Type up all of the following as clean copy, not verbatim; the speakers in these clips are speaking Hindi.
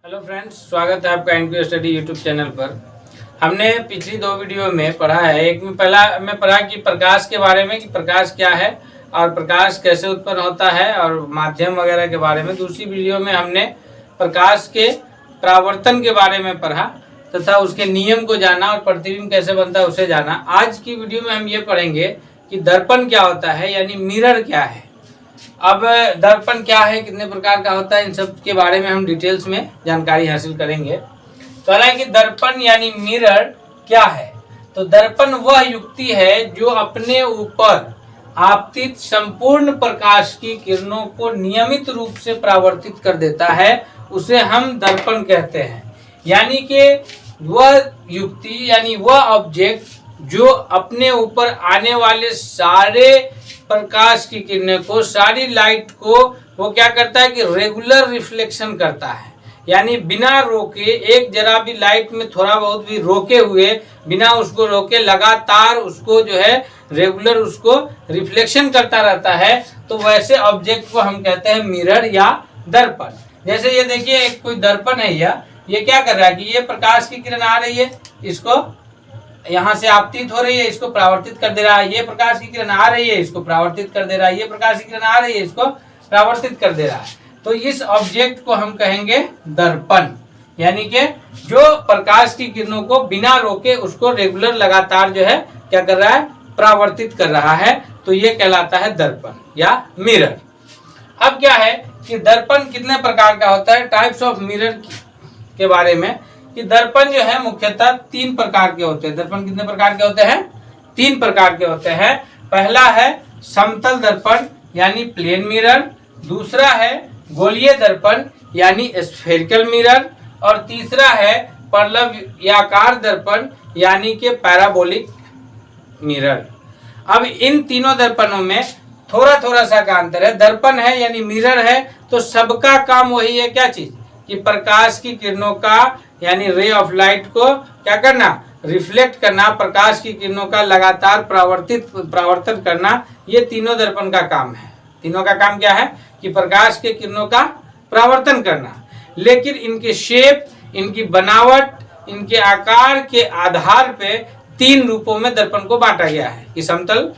हेलो फ्रेंड्स, स्वागत है आपका एनक्यू स्टडी यूट्यूब चैनल पर। हमने पिछली दो वीडियो में पढ़ा है। एक में पहला मैं पढ़ा कि प्रकाश के बारे में, कि प्रकाश क्या है और प्रकाश कैसे उत्पन्न होता है और माध्यम वगैरह के बारे में। दूसरी वीडियो में हमने प्रकाश के परावर्तन के बारे में पढ़ा तथा उसके नियम को जाना और प्रतिबिंब कैसे बनता है उसे जाना। आज की वीडियो में हम ये पढ़ेंगे कि दर्पण क्या होता है, यानी मिरर क्या है। अब दर्पण क्या है, कितने प्रकार का होता है, इन सब के बारे में हम डिटेल्स में जानकारी हासिल करेंगे। कह रहा है कि दर्पण यानी मिरर क्या है। तो दर्पण वह युक्ति है जो अपने ऊपर आपतित संपूर्ण प्रकाश की किरणों को नियमित रूप से परावर्तित कर देता है, उसे हम दर्पण कहते हैं। यानी कि वह युक्ति यानी वह ऑब्जेक्ट जो अपने ऊपर आने वाले सारे प्रकाश की किरणें को, सारी लाइट को वो क्या करता है कि रेगुलर रिफ्लेक्शन करता है। यानी बिना रोके, एक जरा भी लाइट में थोड़ा बहुत भी रोके हुए, बिना उसको रोके लगातार उसको जो है रेगुलर उसको रिफ्लेक्शन करता रहता है। तो वैसे ऑब्जेक्ट को हम कहते हैं मिरर या दर्पण। जैसे ये देखिए, एक कोई दर्पण है, ये क्या कर रहा है कि ये प्रकाश की किरण आ रही है, इसको यहाँ से आपतित हो रही है, इसको परावर्तित कर दे रहा है। ये प्रकाश की किरण आ रही है, इसको परावर्तित कर दे रहा है। ये प्रकाश की किरण आ रही है, इसको परावर्तित कर दे रहा है। तो इस ऑब्जेक्ट को हम कहेंगे दर्पण। यानी कि जो प्रकाश की किरणों को बिना रोके उसको रेगुलर लगातार जो है क्या कर रहा है, परावर्तित कर रहा है। तो ये कहलाता है दर्पण या मिरर। अब क्या है कि दर्पण कितने प्रकार का होता है, टाइप्स ऑफ मिरर के बारे में, कि दर्पण जो है मुख्यतः तीन प्रकार के होते हैं। दर्पण कितने प्रकार के होते हैं? तीन प्रकार के होते हैं। पहला है समतल दर्पण यानी प्लेन मिरर, दूसरा है गोलीय दर्पण यानी स्फेरिकल मिरर, और तीसरा है परवलयाकार दर्पण यानी कि पैराबोलिक मिरर। अब इन तीनों दर्पणों में थोड़ा थोड़ा सा का अंतर है। दर्पण है यानी मिरर है तो सबका काम वही है, क्या चीज, कि प्रकाश की किरणों का यानी रे ऑफ लाइट को क्या करना, रिफ्लेक्ट करना, प्रकाश की किरणों का लगातार परावर्तन करना। ये तीनों दर्पण का काम है। तीनों का काम क्या है कि प्रकाश के किरणों का परावर्तन करना। लेकिन इनके शेप, इनकी बनावट, इनके आकार के आधार पे तीन रूपों में दर्पण को बांटा गया है, कि समतल,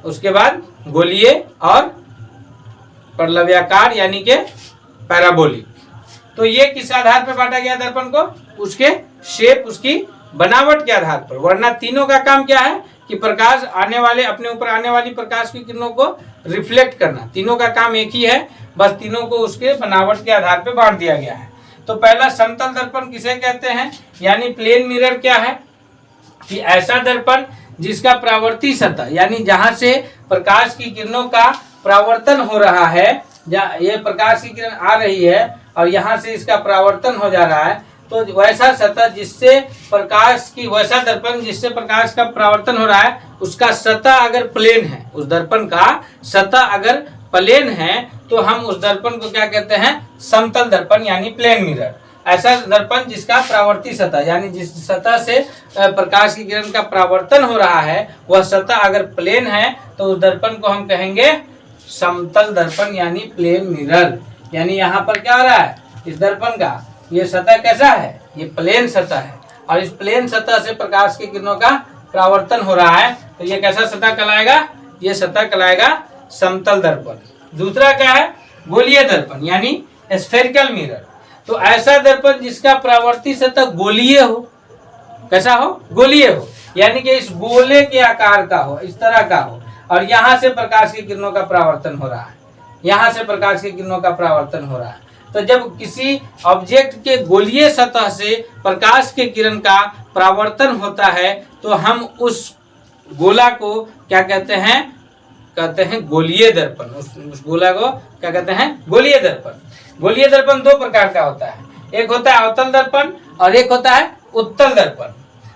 उसके बाद गोलीय और परवलयाकार यानी कि पैराबोलिक। तो ये किस आधार पर बांटा गया दर्पण को? उसके शेप, उसकी बनावट के आधार पर। वरना तीनों का काम क्या है कि प्रकाश आने वाले, अपने ऊपर आने वाली प्रकाश की किरणों को रिफ्लेक्ट करना। तीनों का काम एक ही है, बस तीनों को उसके बनावट के आधार पर बांट दिया गया है। तो पहला समतल दर्पण किसे कहते हैं, यानी प्लेन मिरर क्या है कि ऐसा दर्पण जिसका परावर्ती सतह, यानी जहां से प्रकाश की किरणों का परावर्तन हो रहा है, ये प्रकाश की किरण आ रही है और यहाँ से इसका परावर्तन हो जा रहा है, तो वैसा सतह जिससे प्रकाश की, वैसा दर्पण जिससे प्रकाश का परावर्तन हो रहा है, उसका सतह अगर प्लेन है, उस दर्पण का सतह अगर प्लेन है, तो हम उस दर्पण को क्या कहते हैं, समतल दर्पण यानी प्लेन मिरर। ऐसा दर्पण जिसका परावर्ती सतह, यानी जिस सतह से प्रकाश की किरण का परावर्तन हो रहा है, वह सतह अगर प्लेन है तो उस दर्पण को हम कहेंगे समतल दर्पण यानी प्लेन मिरर। यानी यहाँ पर क्या हो रहा है, इस दर्पण का ये सतह कैसा है, ये प्लेन सतह है, और इस प्लेन सतह से प्रकाश की किरणों का परावर्तन हो रहा है, तो ये कैसा सतह कहलाएगा, ये सतह कहलाएगा समतल दर्पण। दूसरा क्या है, गोलीय दर्पण यानी स्फेरिकल मिरर। तो ऐसा दर्पण जिसका परावर्ती सतह गोलीय हो, कैसा हो, गोलीय हो, यानी कि इस गोले के आकार का हो, इस तरह का हो, और यहाँ से प्रकाश की किरणों का परावर्तन हो रहा है, यहाँ से प्रकाश की किरणों का परावर्तन हो रहा है। तो जब किसी ऑब्जेक्ट के गोलीय सतह से प्रकाश के किरण का परावर्तन होता है, तो हम उस गोला को क्या कहते हैं, कहते हैं गोलीय दर्पण। उस गोला को क्या कहते हैं, गोलीय दर्पण। गोलीय दर्पण दो प्रकार का होता है, एक होता है अवतल दर्पण और एक होता है उत्तल दर्पण।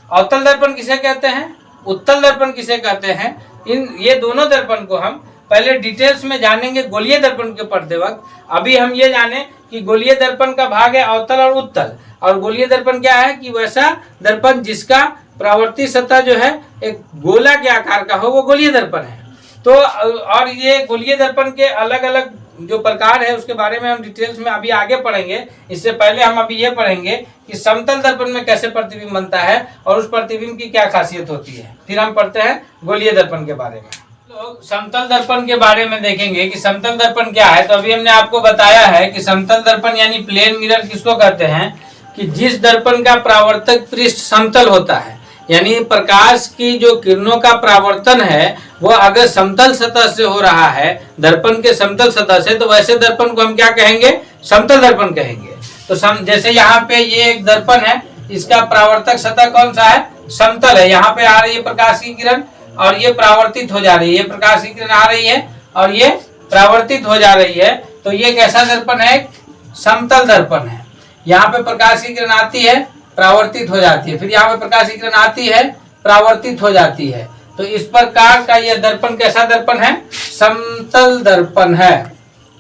अवतल दर्पण किसे कहते हैं, उत्तल दर्पण किसे कहते हैं, ये दोनों दर्पण को हम पहले डिटेल्स में जानेंगे गोलीय दर्पण के पढ़ते वक्त। अभी हम ये जाने कि गोलीय दर्पण का भाग है अवतल और उत्तल, और गोलीय दर्पण क्या है कि वैसा दर्पण जिसका परावर्ती सतह जो है एक गोला के आकार का हो, वो गोलीय दर्पण है। तो और ये गोलीय दर्पण के अलग अलग जो प्रकार है उसके बारे में हम डिटेल्स में अभी आगे पढ़ेंगे। इससे पहले हम अभी ये पढ़ेंगे कि समतल दर्पण में कैसे प्रतिबिंब बनता है और उस प्रतिबिंब की क्या खासियत होती है। फिर हम पढ़ते हैं गोलीय दर्पण के बारे में। लोग समतल दर्पण के बारे में देखेंगे कि समतल दर्पण क्या है। तो अभी हमने आपको बताया है कि समतल दर्पण यानी प्लेन मिरर किसको कहते हैं कि जिस दर्पण का परावर्तक पृष्ठ समतल होता है, यानी प्रकाश की जो किरणों का परावर्तन है वो अगर समतल सतह से हो रहा है, दर्पण के समतल सतह से, तो वैसे दर्पण को हम क्या कहेंगे, समतल दर्पण कहेंगे। तो जैसे यहाँ पे ये एक दर्पण है, इसका परावर्तक सतह कौन सा है, समतल है। यहाँ पे आ रही है प्रकाश की किरण और ये परावर्तित हो जा रही है, ये प्रकाश की किरण आ रही है और ये परावर्तित हो जा रही है। तो ये कैसा दर्पण है, समतल दर्पण है। यहाँ पे प्रकाश की किरण आती है, परावर्तित हो जाती है, फिर यहाँ पे प्रकाश की किरण आती है, परावर्तित हो जाती है। तो इस प्रकार का यह दर्पण कैसा दर्पण है, समतल दर्पण है।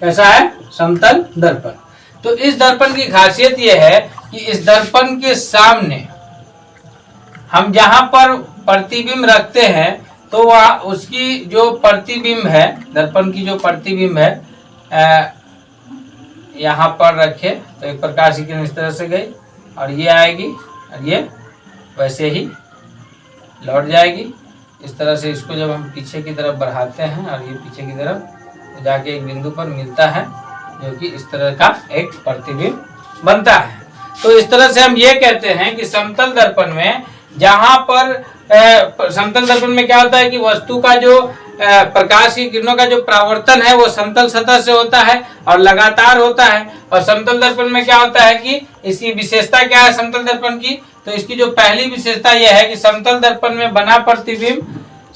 कैसा है, समतल दर्पण। तो इस दर्पण की खासियत यह है कि इस दर्पण के सामने हम जहां पर प्रतिबिंब रखते हैं तो वह उसकी जो प्रतिबिंब है, दर्पण की जो प्रतिबिंब है, यहाँ पर रखे तो एक प्रकाश की किरण इस तरह से गई और ये आएगी और ये वैसे ही लौट जाएगी। इस तरह से इसको जब हम पीछे की तरफ बढ़ाते हैं और ये पीछे की तरफ जाके एक बिंदु पर मिलता है जो कि इस तरह का एक प्रतिबिंब बनता है। तो इस तरह से हम ये कहते हैं कि समतल दर्पण में जहां पर समतल दर्पण में क्या होता है कि वस्तु का जो प्रकाश की किरणों का जो परावर्तन है वो समतल सतह से होता है और लगातार होता है। और समतल दर्पण में क्या होता है कि इसकी विशेषता क्या है समतल दर्पण की, तो इसकी जो पहली विशेषता यह है कि समतल दर्पण में बना प्रतिबिंब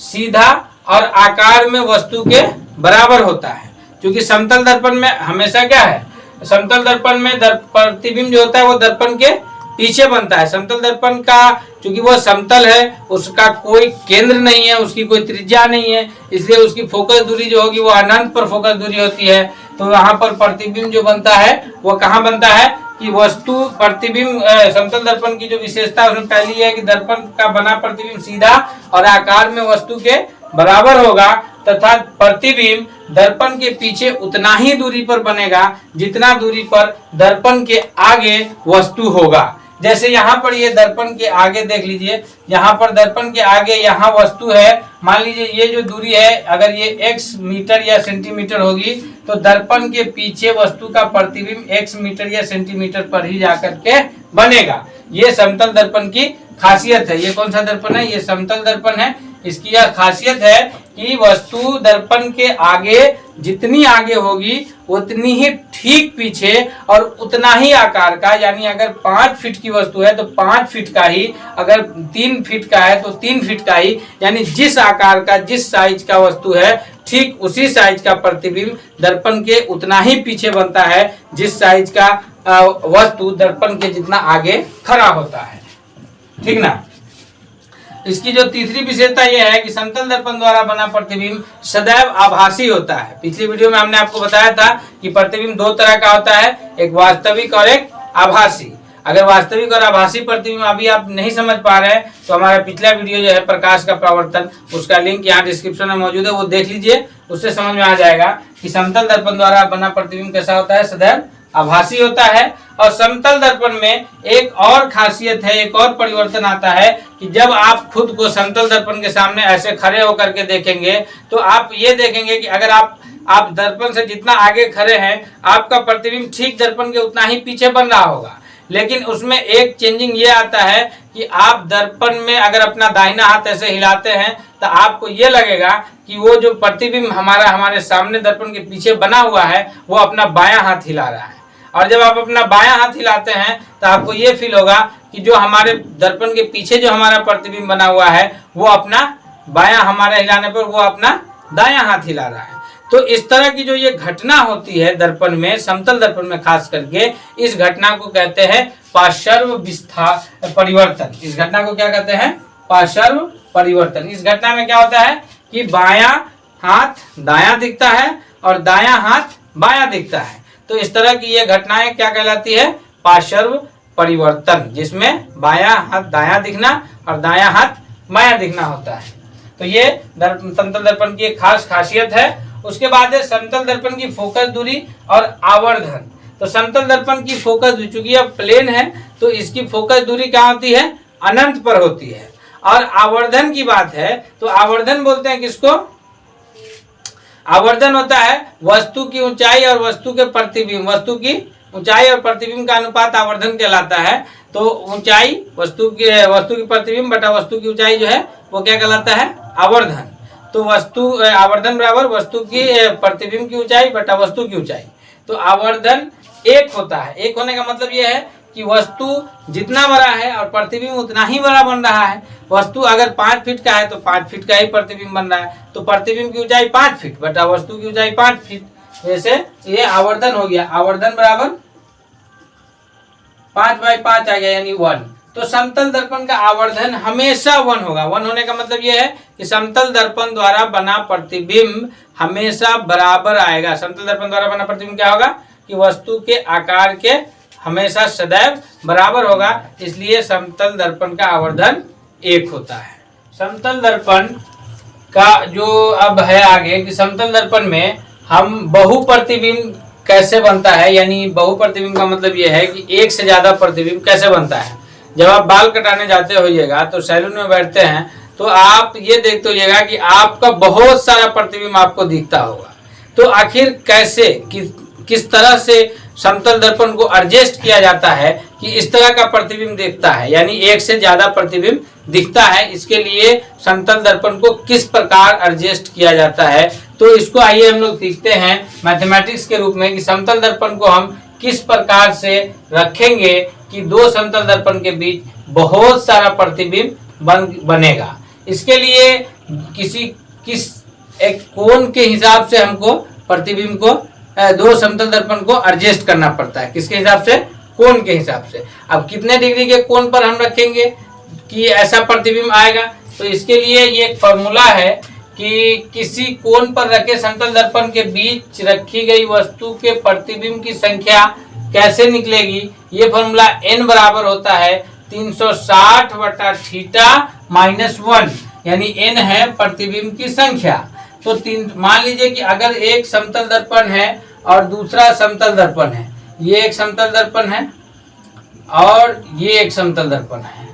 सीधा और आकार में वस्तु के बराबर होता है। क्योंकि समतल दर्पण में हमेशा क्या है, समतल दर्पण में प्रतिबिंब जो होता है वो दर्पण के पीछे बनता है। समतल दर्पण का चूंकि वो समतल है, उसका कोई केंद्र नहीं है, उसकी कोई त्रिज्या नहीं है, इसलिए उसकी फोकस दूरी जो होगी वो अनंत पर फोकस दूरी होती है। तो यहाँ पर प्रतिबिंब जो बनता है वो कहाँ बनता है कि वस्तु प्रतिबिंब समतल दर्पण की जो विशेषता उसमें पहली है कि दर्पण का बना प्रतिबिंब सीधा और आकार में वस्तु के बराबर होगा तथा प्रतिबिंब दर्पण के पीछे उतना ही दूरी पर बनेगा जितना दूरी पर दर्पण के आगे वस्तु होगा। जैसे यहाँ पर ये दर्पण के आगे देख लीजिए, यहाँ पर दर्पण के आगे यहाँ वस्तु है, मान लीजिए ये जो दूरी है अगर ये x मीटर या सेंटीमीटर होगी तो दर्पण के पीछे वस्तु का प्रतिबिंब x मीटर या सेंटीमीटर पर ही जाकर के बनेगा। ये समतल दर्पण की खासियत है। ये कौन सा दर्पण है, ये समतल दर्पण है। इसकी यह खासियत है कि वस्तु दर्पण के आगे जितनी आगे होगी उतनी ही ठीक पीछे और उतना ही आकार का, यानी अगर 5 फीट की वस्तु है तो 5 फीट का ही, अगर 3 फीट का है तो 3 फीट का ही, यानी जिस आकार का जिस साइज का वस्तु है ठीक उसी साइज का प्रतिबिंब दर्पण के उतना ही पीछे बनता है जिस साइज का वस्तु दर्पण के जितना आगे खड़ा होता है। ठीक ना। इसकी जो तीसरी विशेषता यह है कि समतल दर्पण द्वारा बना प्रतिबिंब सदैव आभासी होता है। पिछली वीडियो में हमने आपको बताया था कि प्रतिबिंब 2 तरह का होता है, एक वास्तविक और एक आभासी। अगर वास्तविक और आभासी प्रतिबिंब अभी आप नहीं समझ पा रहे हैं तो हमारा पिछला वीडियो जो है प्रकाश का परावर्तन, उसका लिंक यहाँ डिस्क्रिप्शन में मौजूद है, वो देख लीजिए, उससे समझ में आ जाएगा कि समतल दर्पण द्वारा बना प्रतिबिंब कैसा होता है, सदैव आभासी होता है। और समतल दर्पण में एक और खासियत है, एक और परिवर्तन आता है कि जब आप खुद को समतल दर्पण के सामने ऐसे खड़े होकर के देखेंगे तो आप ये देखेंगे कि अगर आप दर्पण से जितना आगे खड़े हैं आपका प्रतिबिंब ठीक दर्पण के उतना ही पीछे बन रहा होगा। लेकिन उसमें एक चेंजिंग ये आता है कि आप दर्पण में अगर अपना दाहिना हाथ ऐसे हिलाते हैं तो आपको ये लगेगा कि वो जो प्रतिबिंब हमारे सामने दर्पण के पीछे बना हुआ है वो अपना बायां हाथ हिला रहा है। और जब आप अपना बायां हाथ हिलाते हैं तो आपको ये फील होगा कि जो हमारे दर्पण के पीछे जो हमारा प्रतिबिंब बना हुआ है वो अपना बायां, हमारे हिलाने पर वो अपना दायां हाथ हिला रहा है। तो इस तरह की जो ये घटना होती है दर्पण में, समतल दर्पण में खास करके, इस घटना को कहते हैं पार्श्व विस्थापन परिवर्तन। इस घटना को क्या कहते हैं, पार्श्व परिवर्तन। इस घटना में क्या होता है कि बायां हाथ दायां दिखता है और दायां हाथ बायां दिखता है। तो इस तरह की ये घटनाएं क्या कहलाती है, पार्श्व परिवर्तन, जिसमें बायां हाथ दायां दिखना और दायां हाथ बायां दिखना होता है। तो ये समतल दर्पण की एक खास खासियत है। उसके बाद है समतल दर्पण की फोकस दूरी और आवर्धन। तो समतल दर्पण की फोकस दूरी, चूंकि यह प्लेन है तो इसकी फोकस दूरी क्या होती है, अनंत पर होती है। और आवर्धन की बात है तो आवर्धन बोलते हैं किसको, आवर्धन होता है वस्तु की ऊंचाई और वस्तु के प्रतिबिंब, वस्तु की ऊंचाई और प्रतिबिंब का अनुपात आवर्धन कहलाता है। तो ऊंचाई वस्तु की प्रतिबिंब बटा वस्तु की ऊंचाई जो है वो क्या कहलाता है, आवर्धन। तो वस्तु आवर्धन बराबर वस्तु की प्रतिबिंब की ऊंचाई बटा वस्तु की ऊंचाई। तो आवर्धन एक होता है, एक होने का मतलब यह है कि वस्तु जितना बड़ा है और प्रतिबिंब उतना ही बड़ा बन रहा है। वस्तु अगर 5 फीट का है तो 5 फीट का ही प्रतिबिंब बन रहा है, तो प्रतिबिंब की ऊंचाई 5 फीट बटा वस्तु की ऊंचाई 5 फीट, जैसे ये आवर्धन हो गया। आवर्धन बराबर 5/5 आ गया यानी 1। तो समतल दर्पण का आवर्धन हमेशा 1 होगा। 1 होने का मतलब यह है कि समतल दर्पण द्वारा बना प्रतिबिंब हमेशा बराबर आएगा। समतल दर्पण द्वारा बना प्रतिबिंब क्या होगा कि वस्तु के आकार के हमेशा सदैव बराबर होगा, इसलिए समतल दर्पण का आवर्धन 1 होता है। समतल दर्पण का जो अब है आगे कि समतल दर्पण में हम बहुप्रतिबिंब कैसे बनता है, यानी बहुप्रतिबिंब का मतलब यह है कि एक से ज्यादा प्रतिबिंब कैसे बनता है। जब आप बाल कटाने जाते होइएगा तो सैलून में बैठते हैं तो आप ये देखते होइएगा कि आपका बहुत सारा प्रतिबिंब आपको दिखता होगा। तो आखिर कैसे किस तरह से समतल दर्पण को एडजस्ट किया जाता है कि इस तरह का प्रतिबिंब दिखता है, यानी एक से ज्यादा प्रतिबिंब दिखता है, इसके लिए समतल दर्पण को किस प्रकार एडजस्ट किया जाता है। तो इसको आइए हम लोग सीखते हैं मैथमेटिक्स के रूप में कि समतल दर्पण को हम किस प्रकार से रखेंगे कि दो समतल दर्पण के बीच बहुत सारा प्रतिबिंब बनेगा। इसके लिए किस एक कोण के हिसाब से हमको प्रतिबिंब को दो समतल दर्पण को एडजस्ट करना पड़ता है। किसके हिसाब से, कोण के हिसाब से। अब कितने डिग्री के कोण पर हम रखेंगे कि ऐसा प्रतिबिंब आएगा, तो इसके लिए ये एक फॉर्मूला है कि किसी कोण पर रखे समतल दर्पण के बीच रखी गई वस्तु के प्रतिबिंब की संख्या कैसे निकलेगी। ये फॉर्मूला n बराबर होता है 360 बटा थीटा माइनस 1, यानी n है प्रतिबिंब की संख्या। तो मान लीजिए कि अगर एक समतल दर्पण है और दूसरा समतल दर्पण है, ये एक समतल दर्पण है और ये एक समतल दर्पण है,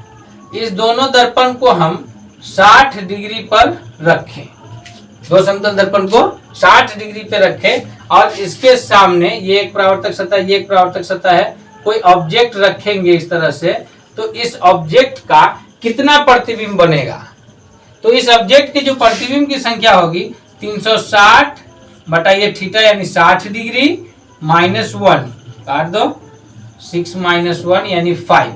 इस दोनों दर्पण को हम 60 डिग्री पर रखें, दो समतल दर्पण को 60 डिग्री पे रखें और इसके सामने ये एक परावर्तक सतह, ये एक परावर्तक सतह है, कोई ऑब्जेक्ट रखेंगे इस तरह से, तो इस ऑब्जेक्ट का कितना प्रतिबिंब बनेगा। तो इस ऑब्जेक्ट के जो प्रतिबिंब की संख्या होगी 360 बटा ये थीटा यानी 60 डिग्री माइनस 1 काट दो, 6 माइनस 1 यानी 5।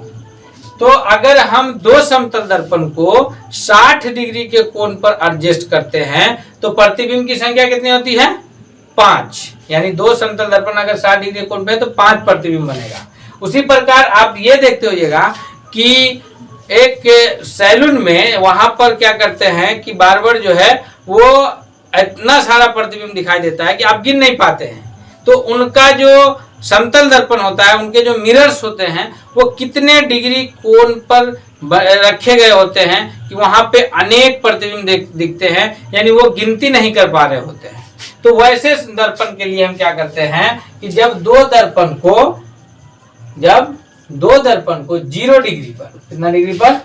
तो अगर हम दो समतल दर्पण को 60 डिग्री के कोण पर एडजस्ट करते हैं तो प्रतिबिंब की संख्या कितनी होती है, 5, यानी दो समतल दर्पण अगर 60 डिग्री कोण पे है तो 5 प्रतिबिंब बनेगा। उसी प्रकार आप ये देखते होइएगा कि एक सैलून में वहां पर क्या करते हैं कि बार्बर जो है वो इतना सारा प्रतिबिंब दिखाई देता है कि आप गिन नहीं पाते हैं। तो उनका जो समतल दर्पण होता है, उनके जो मिरर्स होते हैं वो कितने डिग्री कोण पर रखे गए होते हैं कि वहां पे अनेक प्रतिबिंब दिखते हैं, यानी वो गिनती नहीं कर पा रहे होते हैं। तो वैसे दर्पण के लिए हम क्या करते हैं कि जब दो दर्पण को 0 डिग्री पर, कितना डिग्री पर,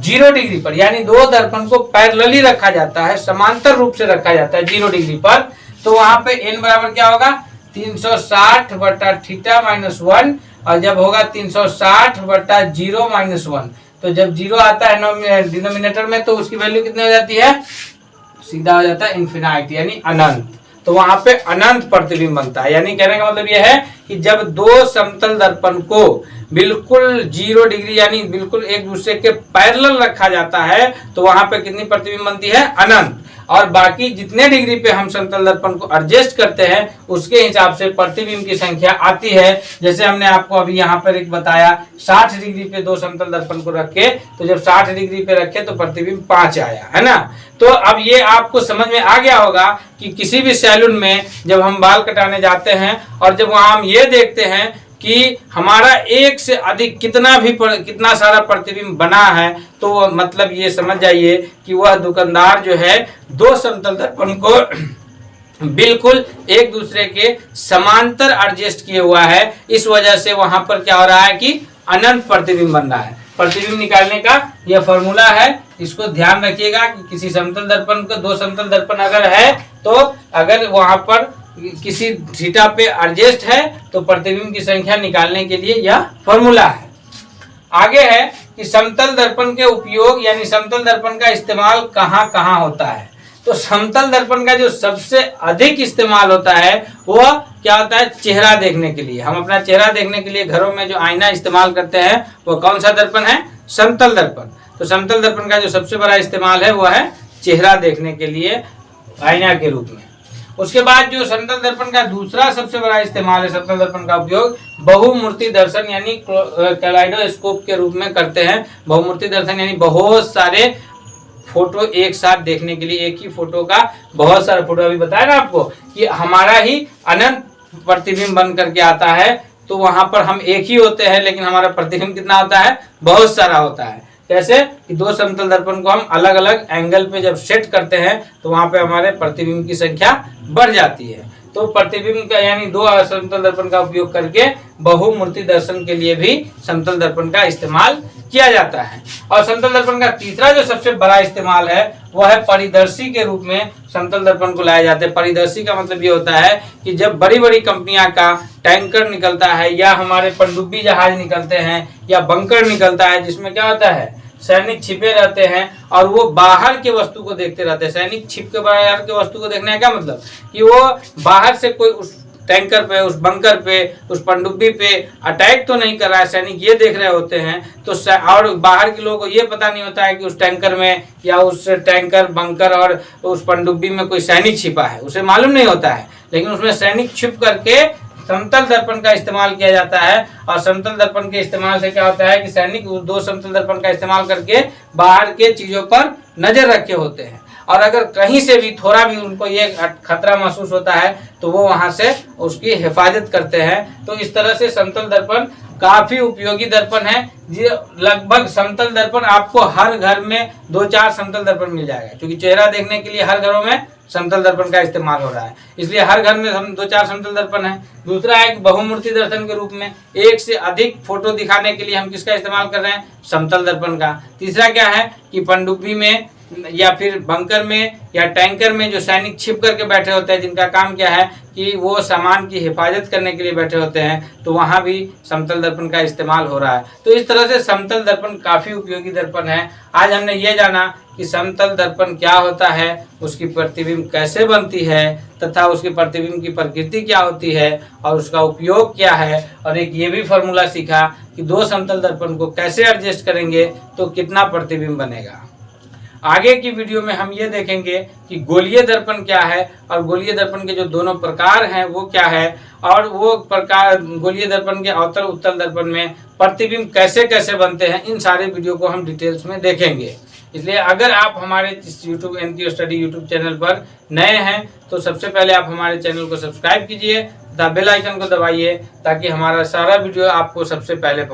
0 डिग्री पर, यानी दो दर्पण को पैरेलली रखा जाता है, समांतर रूप से रखा जाता है 0 डिग्री पर, तो वहां पे n बराबर क्या होगा 360 बटा थीटा माइनस 1, और जब होगा 360 बटा 0 माइनस 1, तो जब 0 आता है डिनोमिनेटर में तो उसकी वैल्यू कितनी हो जाती है, सीधा हो जाता है इन्फिनिटी यानी अनंत। तो वहां पे अनंत प्रतिबिंब बनता है। यानी कहने का मतलब यह है कि जब दो समतल दर्पण को बिल्कुल 0 डिग्री यानी बिल्कुल एक दूसरे के पैरेलल रखा जाता है तो वहां पे कितनी प्रतिबिंब बनती है, अनंत। और बाकी जितने डिग्री पे हम समतल दर्पण को एडजस्ट करते हैं उसके हिसाब से प्रतिबिंब की संख्या आती है। जैसे हमने आपको अभी यहाँ पर एक बताया 60 डिग्री पे दो समतल दर्पण को रखे, तो जब 60 डिग्री पे रखे तो प्रतिबिंब 5 आया, है ना। तो अब ये आपको समझ में आ गया होगा कि किसी भी सैलून में जब हम बाल कटाने जाते हैं और जब वहां हम ये देखते हैं कि हमारा एक से अधिक कितना सारा प्रतिबिंब बना है, तो मतलब ये समझ जाइए कि वह दुकानदार जो है दो समतल दर्पण को बिल्कुल एक दूसरे के समांतर एडजस्ट किए हुआ है। इस वजह से वहां पर क्या हो रहा है कि अनंत प्रतिबिंब बन रहा है। प्रतिबिंब निकालने का यह फॉर्मूला है, इसको ध्यान रखिएगा कि किसी समतल दर्पण का, दो समतल दर्पण अगर है तो अगर वहां पर किसी थीटा पे एडजस्ट है तो प्रतिबिंब की संख्या निकालने के लिए यह फॉर्मूला है। आगे है कि समतल दर्पण के उपयोग यानी समतल दर्पण का इस्तेमाल कहाँ कहाँ होता है। तो समतल दर्पण का जो सबसे अधिक इस्तेमाल होता है वह क्या होता है, चेहरा देखने के लिए। हम अपना चेहरा देखने के लिए घरों में जो आईना इस्तेमाल करते हैं वो कौन सा दर्पण है, समतल दर्पण। तो समतल दर्पण का जो सबसे बड़ा इस्तेमाल है वह है चेहरा देखने के लिए आईना के रूप में। उसके बाद जो समतल दर्पण का दूसरा सबसे बड़ा इस्तेमाल है, समतल दर्पण का उपयोग बहुमूर्ति दर्शन यानी कैलाइडोस्कोप के रूप में करते हैं। बहुमूर्ति दर्शन यानी बहुत सारे फोटो एक साथ देखने के लिए, एक ही फोटो का बहुत सारे फोटो, अभी बताया ना आपको कि हमारा ही अनंत प्रतिबिंब बन करके आता है। तो वहां पर हम एक ही होते हैं लेकिन हमारा प्रतिबिंब कितना होता है, बहुत सारा होता है। कैसे कि दो समतल दर्पण को हम अलग अलग एंगल पे जब सेट करते हैं तो वहां पे हमारे प्रतिबिंब की संख्या बढ़ जाती है। तो प्रतिबिंब का यानी दो समतल दर्पण का उपयोग करके बहुमूर्ति दर्शन के लिए भी समतल दर्पण का इस्तेमाल किया जाता है। और समतल दर्पण का तीसरा जो सबसे बड़ा इस्तेमाल है वह है परिदर्शी के रूप में समतल दर्पण को लाया जाता है। परिदर्शी का मतलब ये होता है कि जब बड़ी बड़ी कंपनियां का टैंकर निकलता है या हमारे पनडुब्बी जहाज निकलते हैं या बंकर निकलता है जिसमें क्या होता है, सैनिक छिपे रहते हैं और वो बाहर के वस्तु को देखते रहते हैं। सैनिक छिप के बाहर के वस्तु को देखने का क्या मतलब कि वो बाहर से कोई उस टैंकर पे, उस बंकर पे, उस पनडुब्बी पे अटैक तो नहीं कर रहा है, सैनिक ये देख रहे होते हैं। तो और बाहर के लोगों को ये पता नहीं होता है कि उस टैंकर में या उस टैंकर, बंकर और उस पनडुब्बी में कोई सैनिक छिपा है, उसे मालूम नहीं होता है। लेकिन उसमें सैनिक छिप करके समतल दर्पण का इस्तेमाल किया जाता है। और समतल दर्पण के इस्तेमाल से क्या होता है कि सैनिक दो समतल दर्पण का इस्तेमाल करके बाहर के चीजों पर नजर रखे होते हैं और अगर कहीं से भी थोड़ा भी उनको ये खतरा महसूस होता है तो वो वहां से उसकी हिफाजत करते हैं। तो इस तरह से समतल दर्पण काफी उपयोगी दर्पण है। ये लगभग समतल दर्पण आपको हर घर में 2-4 समतल दर्पण मिल जाएगा, क्योंकि चेहरा देखने के लिए हर घरों में समतल दर्पण का इस्तेमाल हो रहा है, इसलिए हर घर में हम 2-4 समतल दर्पण है। दूसरा है बहुमूर्ति दर्शन के रूप में एक से अधिक फोटो दिखाने के लिए हम किसका इस्तेमाल कर रहे हैं, समतल दर्पण का। तीसरा क्या है कि पनडुब्बी में या फिर बंकर में या टैंकर में जो सैनिक छिप करके बैठे होते हैं, जिनका काम क्या है कि वो सामान की हिफाजत करने के लिए बैठे होते हैं, तो वहां भी समतल दर्पण का इस्तेमाल हो रहा है। तो इस तरह से समतल दर्पण काफी उपयोगी दर्पण है। आज हमने ये जाना कि समतल दर्पण क्या होता है, उसकी प्रतिबिंब कैसे बनती है तथा उसकी प्रतिबिंब की प्रकृति क्या होती है और उसका उपयोग क्या है, और एक ये भी फॉर्मूला सीखा कि दो समतल दर्पण को कैसे एडजस्ट करेंगे तो कितना प्रतिबिंब बनेगा। आगे की वीडियो में हम ये देखेंगे कि गोलीय दर्पण क्या है और गोलीय दर्पण के जो दोनों प्रकार हैं वो क्या है, और वो प्रकार गोलीय दर्पण के अवतल उत्तल दर्पण में प्रतिबिंब कैसे कैसे बनते हैं। इन सारे वीडियो को हम डिटेल्स में देखेंगे। इसलिए अगर आप हमारे इस YouTube NQ study YouTube channel पर नए हैं तो सबसे पहले आप हमारे चैनल को सब्सक्राइब कीजिए तथा बेल आइकन को दबाइए ताकि हमारा सारा वीडियो आपको सबसे पहले पहुंचे।